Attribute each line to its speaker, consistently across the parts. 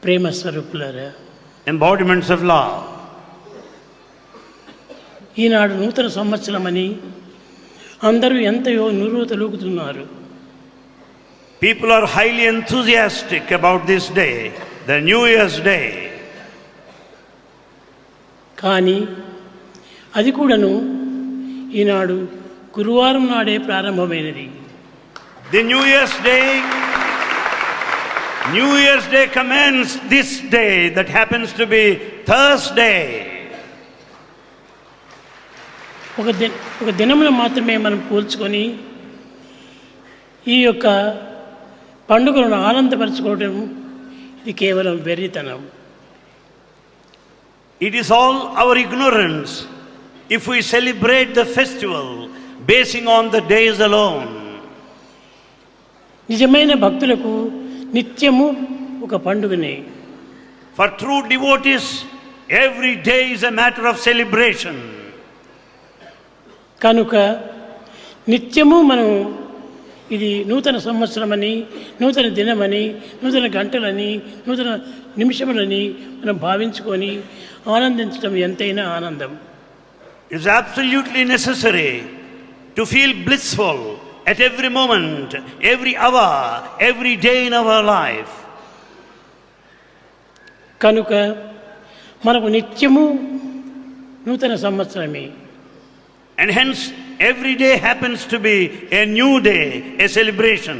Speaker 1: ప్రేమ స్వరూపులారా,
Speaker 2: embodiments of love.
Speaker 1: ఈనాడు నూతన సంవత్సరమని అందరూ ఎంతయో నురుతలూగుతున్నారు.
Speaker 2: People are highly enthusiastic about this day, the New Year's Day.
Speaker 1: కానీ అది కూడాను ఈనాడు గురువారం నాడే ప్రారంభమైనది.
Speaker 2: The New Year's Day commences this day that happens to be Thursday.
Speaker 1: ఒక దినమును మాత్రమే మనం పోల్చుకొని ఈ యొక్క పండుగలను ఆనందపరచుకోవడం ఇది కేవలం వెర్రితనం.
Speaker 2: It is all our ignorance if we celebrate the festival basing on the days alone.
Speaker 1: నిజమైన భక్తులకు నిత్యము ఒక పండుగనే.
Speaker 2: For true devotees, every day is a matter of celebration.
Speaker 1: కనుక నిత్యము మనం ఇది నూతన సంవత్సరమని, నూతన దినమని, నూతన గంటలని, నూతన నిమిషములని మనం భావించుకొని ఆనందించడం ఎంతైనా ఆనందం.
Speaker 2: It is absolutely necessary to feel blissful at every moment, every hour, every day in our life.
Speaker 1: కనుక మనకు నిత్యము నూతన సంవత్సరమే.
Speaker 2: And hence every day happens to be a new day, a celebration.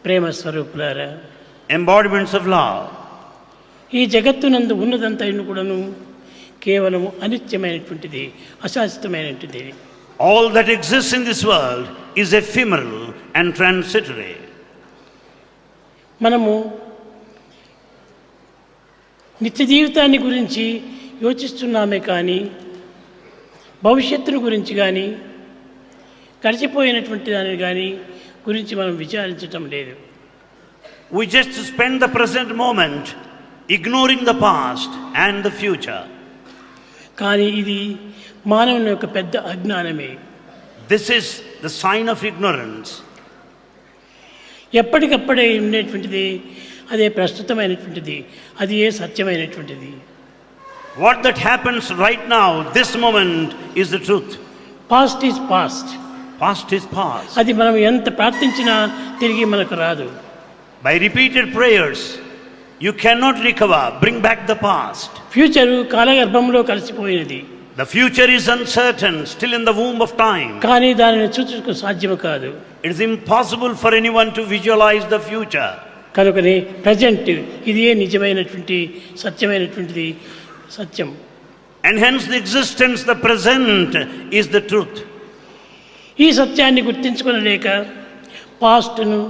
Speaker 1: ప్రేమ స్వరూపులారా,
Speaker 2: Embodiments of love.
Speaker 1: ఈ జగత్తునందు ఉన్నదంతా కూడాను కేవలం అనిత్యమైనటువంటిది, అశాశ్వతమైనటువంటిది.
Speaker 2: All that exists in this world is ephemeral and transitory.
Speaker 1: మనము నిత్య జీవితాన్ని గురించి యోచిస్తున్నామే కానీ భవిష్యత్తును గురించి కానీ గడిచిపోయినటువంటి దానిని కానీ గురించి మనం విచారించటం లేదు.
Speaker 2: We just spend the present moment ignoring the past and the future.
Speaker 1: కానీ ఇది మానవుని యొక్క పెద్ద అజ్ఞానమే.
Speaker 2: This is the sign of ignorance.
Speaker 1: ఎప్పటికప్పుడే ఉండేటువంటిది అదే ప్రస్తుతమైనటువంటిది, అది ఏ సత్యమైనటువంటిది.
Speaker 2: What that happens right now, this moment, is the truth.
Speaker 1: Past is past.
Speaker 2: Past is past.
Speaker 1: అది మనం ఎంత ప్రార్థించినా తిరిగి మనకు రాదు.
Speaker 2: By repeated prayers, you cannot recover, bring back the past.
Speaker 1: Future కాలగర్భంలో కలిసిపోయినది.
Speaker 2: The future is uncertain, still in the womb of time.
Speaker 1: కానీ దానిని చూచుటకు సాధ్యం కాదు.
Speaker 2: It is impossible for anyone to visualize the future.
Speaker 1: కనుకనే ప్రజెంట్ ఇది ఏ నిజమైనటువంటి సత్యమైనటువంటిది, సత్యం.
Speaker 2: And hence the existence, the present, is the truth.
Speaker 1: ఈ సత్యాన్ని గుర్తించుకోలేక పాస్ట్ను,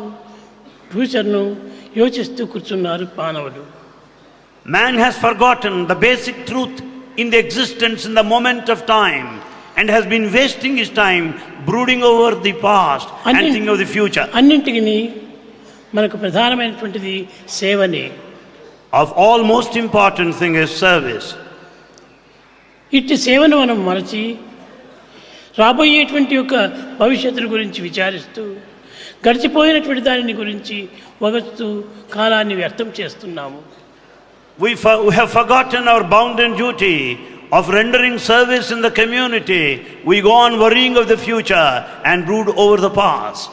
Speaker 1: ఫ్యూచర్ను యోచిస్తూ కూర్చున్నారు మానవులు.
Speaker 2: Man has forgotten the basic truth in the existence in the moment of time and has been wasting his time brooding over the past and thinking of the future.
Speaker 1: అన్నింటికి మనకు ప్రధానమైనటువంటిది సేవనే.
Speaker 2: Of all, most important thing is service.
Speaker 1: ఇట్టి సేవను మనం మరచి రాబోయేటువంటి యొక్క భవిష్యత్తుల గురించి విచారిస్తూ గడిచిపోయినటువంటి దానిని గురించి వగస్తూ కాలాన్ని వ్యర్థం చేస్తున్నాము.
Speaker 2: We have forgotten our bounden duty of rendering service in the community. We go on worrying of the future and brood over the past.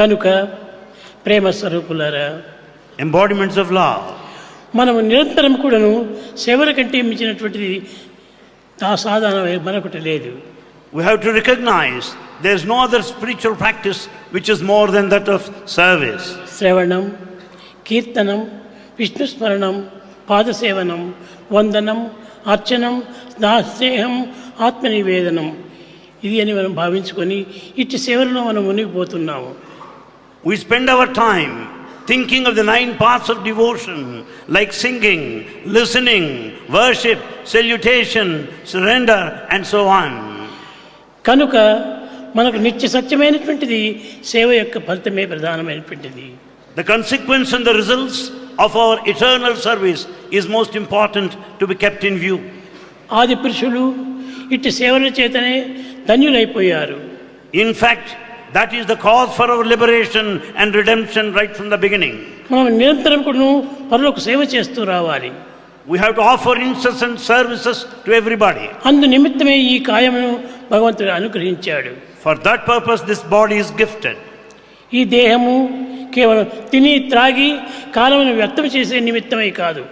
Speaker 1: కనుక ప్రేమ స్వరూపులారా,
Speaker 2: Embodiments of love.
Speaker 1: మనము నిరంతరం కూడాను సేవల కంటే మించినటువంటిది ఆ సాధన మరొకటి లేదు.
Speaker 2: We have to recognize there is no other spiritual practice which is more than that of service.
Speaker 1: శ్రవణం, కీర్తనం, విష్ణు స్మరణం, పాదసేవనం, వందనం, అర్చనం, దాస్నేహం, ఆత్మనివేదనం, ఇది అని మనం భావించుకొని ఇట్టి సేవలను మనం మునిగిపోతున్నాము.
Speaker 2: We spend our time thinking of the 9 paths of devotion, like singing, listening, worship, salutation, surrender, and so on.
Speaker 1: కనుక మనకు నిత్య సత్యమైనటువంటిది సేవ యొక్క ఫలితమే ప్రధానమైనటువంటిది.
Speaker 2: The consequence and the results of our eternal service is most important to be kept in view.
Speaker 1: ఆది పురుషులు ఇట్టి సేవల చేతనే ధన్యులైపోయారు.
Speaker 2: In fact, That is the cause for our liberation and redemption right from the beginning.
Speaker 1: మనం నిరంతరం కూడా పరులకు సేవ చేస్తూ రావాలి.
Speaker 2: We have to offer incessant services to everybody.
Speaker 1: అందు నిమిత్తమే ఈ కాయమును భగవంతుడు అనుగ్రహించాడు.
Speaker 2: For that purpose this body is gifted.
Speaker 1: ఈ దేహము కేవలం తిని త్రాగి కాలమును వ్యర్థం చేసే నిమిత్తమే కాదు.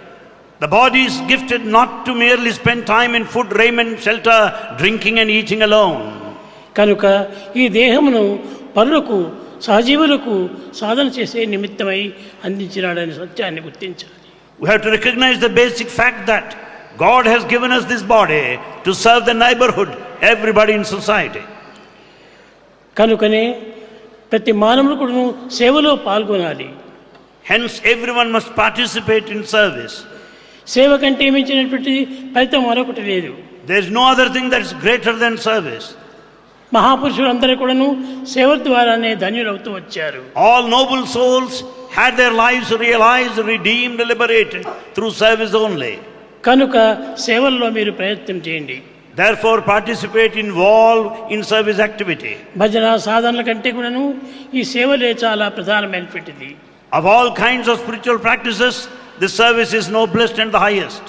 Speaker 2: The body is gifted not to merely spend time in food, raiment, shelter, drinking and eating alone.
Speaker 1: కనుక ఈ దేహమును పరులకు సహజీవులకు సాధన చేసే నిమిత్తమై అందించినాడనే సత్యాన్ని గుర్తించాలి.
Speaker 2: We have to recognize the basic fact that God has given us this body to serve the neighborhood, everybody in society.
Speaker 1: కనుకనే ప్రతి మానవుడు కూడా సేవలో పాల్గొనాలి.
Speaker 2: Hence everyone must participate in service.
Speaker 1: సేవ కంటే మించినటువంటి ఫలితం మరొకటి లేదు.
Speaker 2: There is no other thing that is greater than service.
Speaker 1: మహాపురుషులందరూ కూడాను సేవ ద్వారానే ధన్యులవుతూ వచ్చారు.
Speaker 2: All noble souls had their lives realized, redeemed, liberated through service only.
Speaker 1: కనుక సేవల్లో మీరు ప్రయత్నం చేయండి.
Speaker 2: Therefore participate, involve in service activity.
Speaker 1: భజన సాధనల కంటే కూడాను ఈ సేవలే చాలా ప్రధానమైనటువంటిది.
Speaker 2: Of all kinds of spiritual practices, this service is noblest and the highest.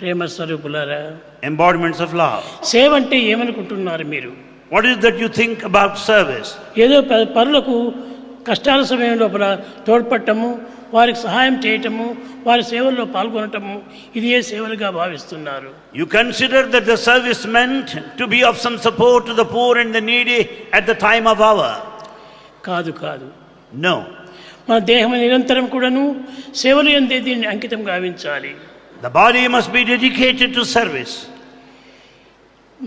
Speaker 1: ప్రేమ స్వరూపులారా,
Speaker 2: Embodiments of love.
Speaker 1: సేవ అంటే ఏమనుకుంటున్నారు మీరు?
Speaker 2: What is that you think about service?
Speaker 1: ఏదో పరులకు కష్టాల సమయం లోపల తోడ్పడటము, వారికి సహాయం చేయటము, వారి సేవల్లో పాల్గొనటము, ఇది ఏ సేవలుగా భావిస్తున్నారు?
Speaker 2: You consider that the service meant to be of some support to the poor and the needy at the time of hour.
Speaker 1: కాదు కాదు.
Speaker 2: No.
Speaker 1: మన దేహం నిరంతరం కూడాను సేవలు యందే దీన్ని అంకితం గావించాలి.
Speaker 2: The body must be dedicated to service.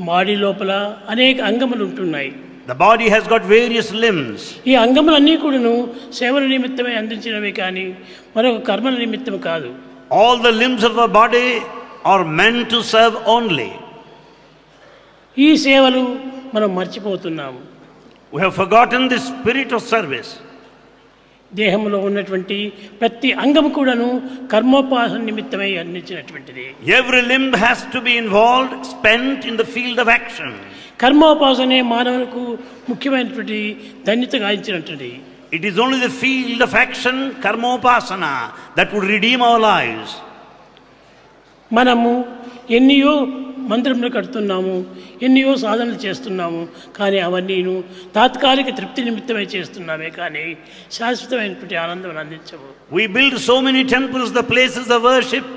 Speaker 1: మాడి లోపల అనేక అంగములు ఉంటున్నాయి.
Speaker 2: The body has got various limbs.
Speaker 1: ఈ అంగములన్నీ కూడాను సేవల నిమిత్తమే అందించినవి కానీ మరొక కర్మల నిమిత్తం కాదు.
Speaker 2: All the limbs of our body are meant to serve only.
Speaker 1: ఈ సేవలు మనం మర్చిపోతున్నాము.
Speaker 2: We have forgotten the spirit of service.
Speaker 1: దేహంలో ఉన్నటువంటి ప్రతి అంగము కూడాను కర్మోపాసన నిమిత్తమై అందించినటువంటిది.
Speaker 2: Every limb has to be involved, spent in the field of action.
Speaker 1: కర్మోపాసనే మానవులకు ముఖ్యమైనటువంటి ధన్యత గాయించినటువంటిది.
Speaker 2: It is only the field of action, karmopasana, that would redeem our lives.
Speaker 1: మనము ఎన్నో మందిరములు కడుతున్నాము, ఎన్నో సాధనలు చేస్తున్నాము, కానీ అవన్నీను తాత్కాలిక తృప్తి నిమిత్తమై చేస్తున్నామే కానీ శాశ్వతమైనటువంటి ఆనందం అందించవు.
Speaker 2: We build so many temples, the places of worship,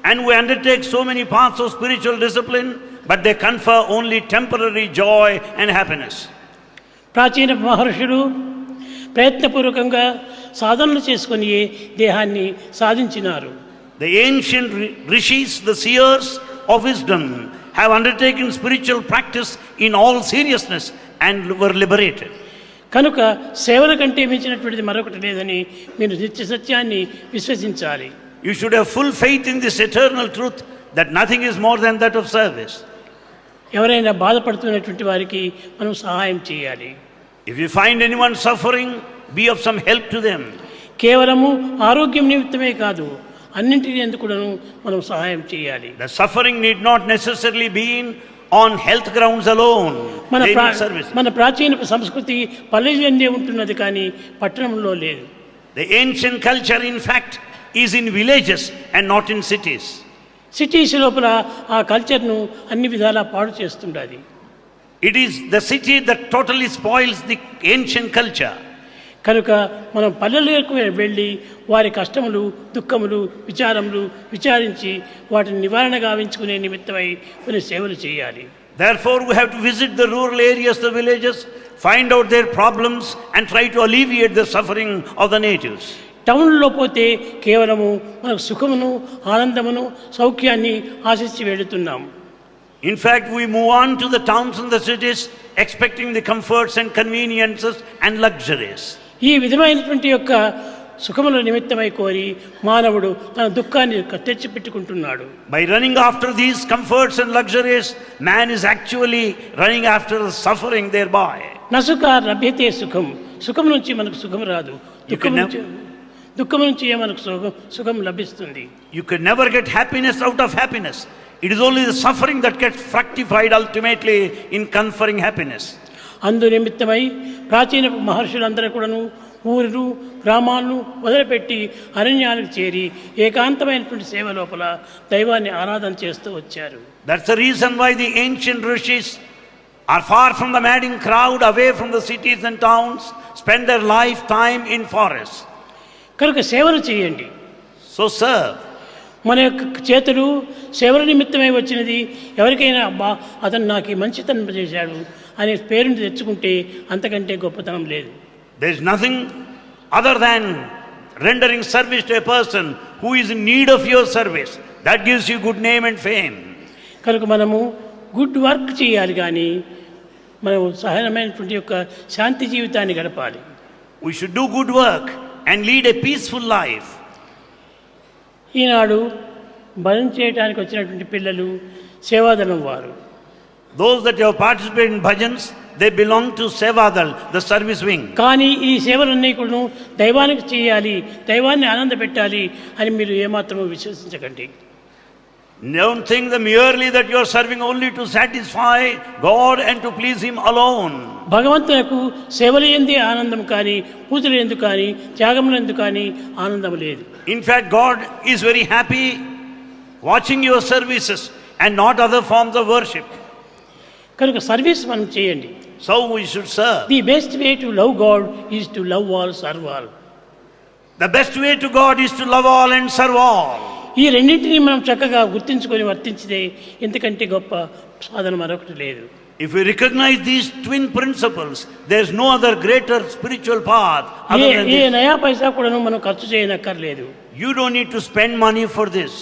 Speaker 2: and we undertake so many paths of spiritual discipline, but they confer only temporary joy and happiness.
Speaker 1: ప్రాచీన మహర్షులు ప్రయత్నపూర్వకంగా సాధనలు చేసుకొని దేహాన్ని సాధించినారు.
Speaker 2: The ancient rishis, the seers of wisdom, have undertaken spiritual practice in all seriousness and were liberated.
Speaker 1: కనుక సేవల కంటే మించినటువంటిది మరొకటి లేదని మీరు నిత్య సత్యాన్ని విశ్వసించాలి.
Speaker 2: You should have full faith in this eternal truth that nothing is more than that of service.
Speaker 1: ఎవరైనా బాధపడుతున్నటువంటి వారికి మనం సహాయం చేయాలి.
Speaker 2: If you find anyone suffering, be of some help to them.
Speaker 1: కేవలము ఆరోగ్యం నిమిత్తమే కాదు, అన్నింటినీ ఎందుకు మనం సహాయం చేయాలి.
Speaker 2: The suffering need not necessarily be on health grounds alone.
Speaker 1: మన ప్రాచీన సంస్కృతి పల్లెల్లో ఉంటున్నది కానీ పట్టణంలో లేదు.
Speaker 2: The ancient culture in fact is in villages and not in cities.
Speaker 1: Cities లోపల ఆ కల్చర్ను అన్ని విధాలా పాడు చేస్తుండాలి.
Speaker 2: It is the city that totally spoils the ancient culture.
Speaker 1: కనుక మనం పల్లెలకు వెళ్ళి వారి కష్టములు, దుఃఖములు, విచారములు విచారించి వాటిని నివారణ గావించుకునే నిమిత్తమై కొన్ని సేవలు చేయాలి.
Speaker 2: Therefore we have to visit the rural areas, the villages, find out their problems and try to alleviate the suffering of the natives.
Speaker 1: టౌన్లో పోతే కేవలము మనకు సుఖమును, ఆనందమును, సౌఖ్యాన్ని ఆశించి వెళుతున్నాం.
Speaker 2: In fact, we move on to the towns and the cities expecting the comforts and conveniences and luxuries.
Speaker 1: ఈ విధమైనటువంటి యొక్క సుఖముల నిమిత్తమై కోరి మానవుడు తన దుఃఖాన్ని తెచ్చిపెట్టుకుంటున్నాడు.
Speaker 2: By running after these comforts and luxuries, man is actually running after the suffering thereby.
Speaker 1: నసుఖ లభ్యతే సుఖం. సుఖం నుంచి మనకు సుఖం రాదు, దుఃఖం నుంచి మనకు సుఖం లభిస్తుంది.
Speaker 2: You can never get happiness out of happiness. It is only the suffering that gets fructified ultimately in conferring happiness.
Speaker 1: అందు నిమిత్తమై ప్రాచీన మహర్షులందరూ కూడాను ఊరు గ్రామాలను వదిలిపెట్టి అరణ్యాలకు చేరి ఏకాంతమైనటువంటి సేవ లోపల దైవాన్ని ఆరాధన చేస్తూ వచ్చారు.
Speaker 2: That's the reason why the ancient rishis are far from the madding crowd, away from the cities and towns, spend their lifetime in forests.
Speaker 1: కనుక సేవలు చేయండి.
Speaker 2: So serve.
Speaker 1: మన యొక్క చేతులు సేవల నిమిత్తమై వచ్చినది. ఎవరికైనా అబ్బా అతను నాకు ఈ మంచితనం చేశాడు అనే పేరుని తెచ్చుకుంటే అంతకంటే గొప్పతనం లేదు.
Speaker 2: There is nothing other than rendering service to a person who is in need of your service. That gives you good name and fame.
Speaker 1: కనుక మనము గుడ్ వర్క్ చేయాలి, కానీ మనం సహజమైనటువంటి యొక్క శాంతి జీవితాన్ని గడపాలి.
Speaker 2: We should do good work and lead a peaceful life.
Speaker 1: ఈనాడు భజన చేయడానికి వచ్చినటువంటి పిల్లలు సేవాదళం వారు.
Speaker 2: Those that have participated in bhajans, they belong to Sevadal, the service wing.
Speaker 1: కానీ ఈ సేవలన్నీ కూడా దైవానికి చేయాలి, దైవాన్ని ఆనంద పెట్టాలి అని మీరు ఏమాత్రమూ విశ్వసించకండి.
Speaker 2: Don't think that merely that you are serving only to satisfy God and to please Him alone.
Speaker 1: భగవంతునికి సేవల యందే ఆనందం కానీ, పూజల యందు కానీ, త్యాగములందు కానీ ఆనందం లేదు.
Speaker 2: In fact, God is very happy watching your services and not other forms of worship.
Speaker 1: కనుక సర్వీస్ మనం చేయండి.
Speaker 2: So we should serve.
Speaker 1: The best way to love God is to love all, serve all.
Speaker 2: The best way to God is to love all and serve all.
Speaker 1: ఈ రెండింటినీ మనం చక్కగా గుర్తించుకొని వర్తించితే ఇంతకంటే గొప్ప సాధన మరొకటి లేదు.
Speaker 2: If we recognize these twin principles, there is no other greater spiritual path other than
Speaker 1: A
Speaker 2: this.
Speaker 1: నయా పైసా కూడాను మనం ఖర్చు చేయనక్కర్లేదు.
Speaker 2: You don't need to spend money for this.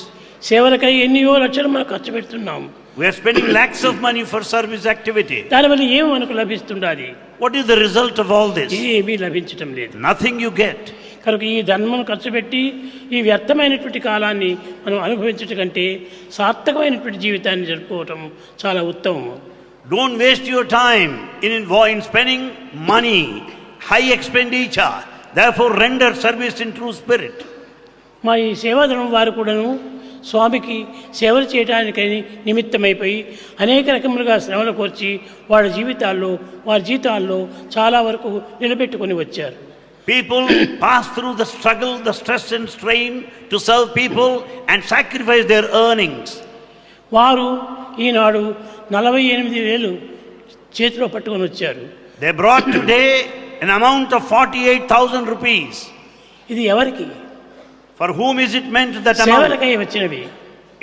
Speaker 1: సేవలకై ఎన్నో లక్షలు మనం ఖర్చు పెడుతున్నాం.
Speaker 2: We are spending lakhs of money for service activity.
Speaker 1: దానివల్ల ఏమి మనకు లభిస్తుండాలి?
Speaker 2: What is the result of all this?
Speaker 1: ఏమీ లభించటం లేదు.
Speaker 2: Nothing you get.
Speaker 1: కనుక ఈ ధర్మం ఖర్చు పెట్టి ఈ వ్యర్థమైనటువంటి కాలాన్ని మనం అనుభవించటం కంటే సార్థకమైనటువంటి జీవితాన్ని జరుపుకోవటం చాలా ఉత్తమం.
Speaker 2: Don't waste your time in spending money, high expenditure. Therefore, render service in true spirit.
Speaker 1: మా ఈ సేవాదళం వారు కూడాను స్వామికి సేవలు చేయడానికని నిమిత్తమైపోయి అనేక రకములుగా శ్రమలు కోర్చి వారి జీవితాల్లో చాలా వరకు నిలబెట్టుకొని వచ్చారు.
Speaker 2: People pass through the struggle, the stress and strain to serve people and sacrifice their earnings.
Speaker 1: వారు ఈనాడు 48,000 చేతిలో పట్టుకొని వచ్చారు.
Speaker 2: They brought today an amount of 48,000 rupees.
Speaker 1: ఇది ఎవరికి?
Speaker 2: For whom is it meant that amount?
Speaker 1: సేవలకై వచ్చినవి.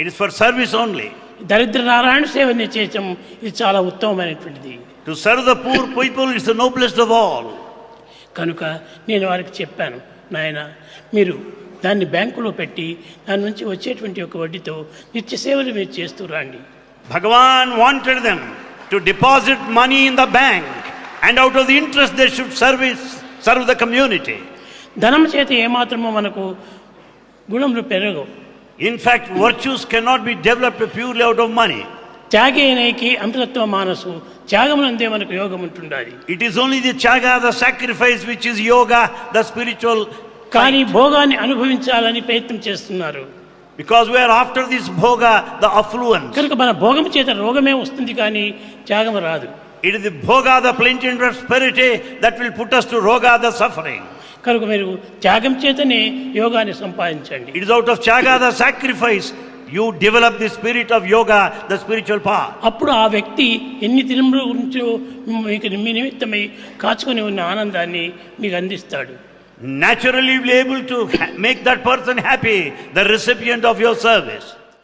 Speaker 2: It is for service only.
Speaker 1: దరిద్ర నారాయణ సేవని చేయటం ఇది చాలా ఉత్తమమైనటువంటిది.
Speaker 2: To serve the poor people is the noblest of all.
Speaker 1: కనుక నేను వారికి చెప్పాను, నాయన మీరు దాన్ని బ్యాంకులో పెట్టి దాని నుంచి వచ్చేటువంటి ఒక వడ్డీతో నిత్య సేవలు మీరు చేస్తూ రండి.
Speaker 2: Bhagavan wanted them to deposit money in the bank and out of the interest they should serve the community.
Speaker 1: ధనం చేత ఏమాత్రమో మనకు గుణములు పెరగవు.
Speaker 2: In fact, virtues cannot be developed purely out of money.
Speaker 1: త్యాగేనైకి అమృతత్వ మానసు, త్యాగమునందే మనకు యోగం ఉంటుండాలి.
Speaker 2: It is only the tyaga, the sacrifice, which is yoga, the spiritual.
Speaker 1: కానీ భోగాన్ని అనుభవించాలని ప్రయత్నం చేస్తున్నారు.
Speaker 2: Because we are after this bhoga, the affluence.
Speaker 1: కనుక మన భోగం చేత రోగమే వస్తుంది, కానీ త్యాగం రాదు.
Speaker 2: It is the bhoga, the plenty and prosperity, that will put us to roga, the suffering.
Speaker 1: కనుక మీరు త్యాగం చేతనే యోగాన్ని సంపాదించండి.
Speaker 2: It is out of tyaga, the sacrifice, you develop the spirit of yoga, the spiritual path.
Speaker 1: అప్పుడు ఆ వ్యక్తి ఎన్ని దినముల గురించో మీకు మీ నిమిత్తమై కాచుకొని ఉన్న ఆనందాన్ని మీకు అందిస్తాడు.
Speaker 2: Naturally, you will be able to make that person happy, the recipient of your service.